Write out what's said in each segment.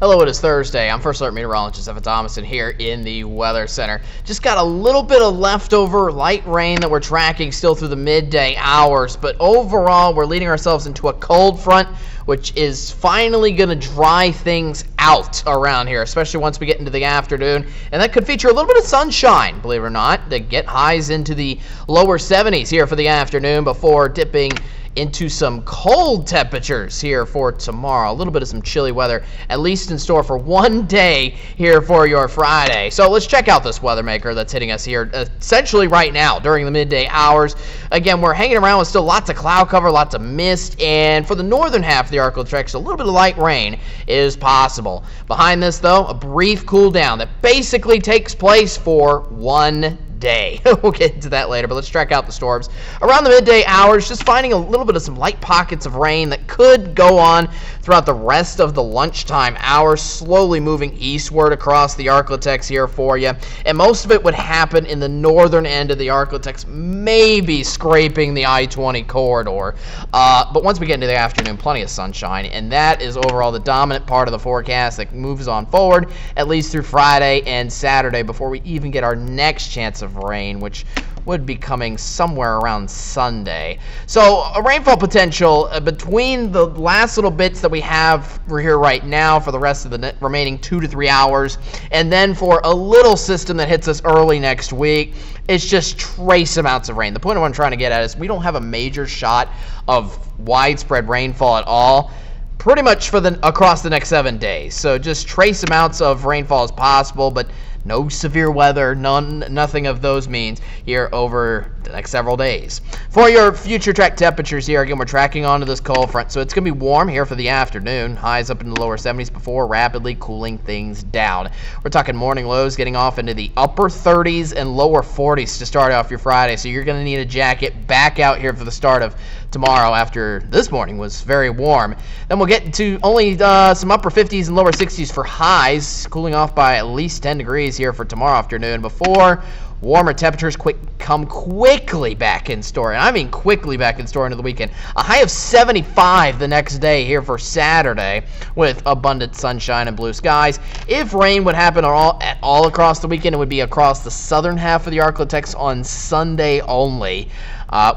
Hello, it is Thursday. I'm First Alert Meteorologist Evan Thomason here in the Weather Center. Just got a little bit of leftover light rain that we're tracking still through the midday hours, but overall we're leading ourselves into a cold front, which is finally going to dry things out around here, especially once we get into the afternoon. And that could feature a little bit of sunshine, believe it or not, to get highs into the lower 70s here for the afternoon before dipping into some cold temperatures here for tomorrow. A little bit of some chilly weather, at least in store for one day here for your Friday. So let's check out this weather maker that's hitting us here essentially right now during the midday hours. Again, we're hanging around with still lots of cloud cover, lots of mist, and for the northern half of the Arctic, a little bit of light rain is possible. Behind this, though, a brief cool down that basically takes place for one day. We'll get into that later, but let's track out the storms. Around the midday hours, just finding a little bit of some light pockets of rain that could go on throughout the rest of the lunchtime hours, slowly moving eastward across the Arctic here for you. And most of it would happen in the northern end of the Arctic, maybe scraping the I-20 corridor. But once we get into the afternoon, plenty of sunshine, and that is overall the dominant part of the forecast that moves on forward, at least through Friday and Saturday, before we even get our next chance of rain, which would be coming somewhere around Sunday. So a rainfall potential between the last little bits that we have here right now for the rest of the remaining 2 to 3 hours, and then for a little system that hits us early next week, it's just trace amounts of rain. The point of what I'm trying to get at is we don't have a major shot of widespread rainfall at all pretty much for across the next 7 days. So just trace amounts of rainfall is possible, but no severe weather, nothing of those means here over the next several days. For your future track temperatures here, again, we're tracking onto this cold front, so it's going to be warm here for the afternoon. Highs up in the lower 70s before rapidly cooling things down. We're talking morning lows getting off into the upper 30s and lower 40s to start off your Friday, so you're going to need a jacket back out here for the start of tomorrow after this morning was very warm. Then we'll get to only some upper 50s and lower 60s for highs, cooling off by at least 10 degrees here for tomorrow afternoon before warmer temperatures come quickly back in store, and I mean quickly back in store into the weekend. A high of 75 the next day here for Saturday with abundant sunshine and blue skies. If rain would happen at all across the weekend, it would be across the southern half of the Arctic on Sunday only,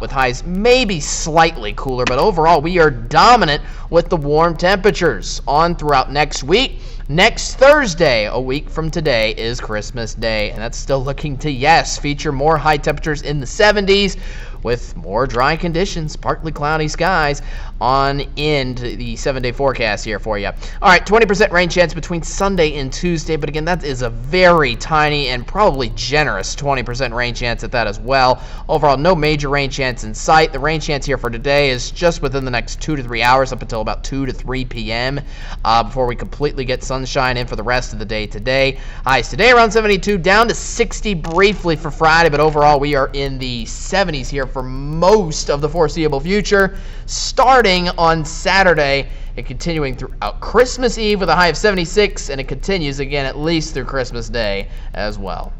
with highs maybe slightly cooler, but overall we are dominant with the warm temperatures on throughout next week. Next Thursday, a week from today, is Christmas Day, and that's still looking to, yes, feature more high temperatures in the 70s with more dry conditions, partly cloudy skies on into the 7-day forecast here for you. All right, 20% rain chance between Sunday and Tuesday, but again, that is a very tiny and probably generous 20% rain chance at that as well. Overall, no major rain chance in sight. The rain chance here for today is just within the next 2 to 3 hours up until about 2 to 3 p.m. Before we completely get sunshine in for the rest of the day today. Highs today around 72, down to 60 briefly for Friday, but overall we are in the 70s here for most of the foreseeable future, starting on Saturday and continuing throughout Christmas Eve with a high of 76, and it continues again at least through Christmas Day as well.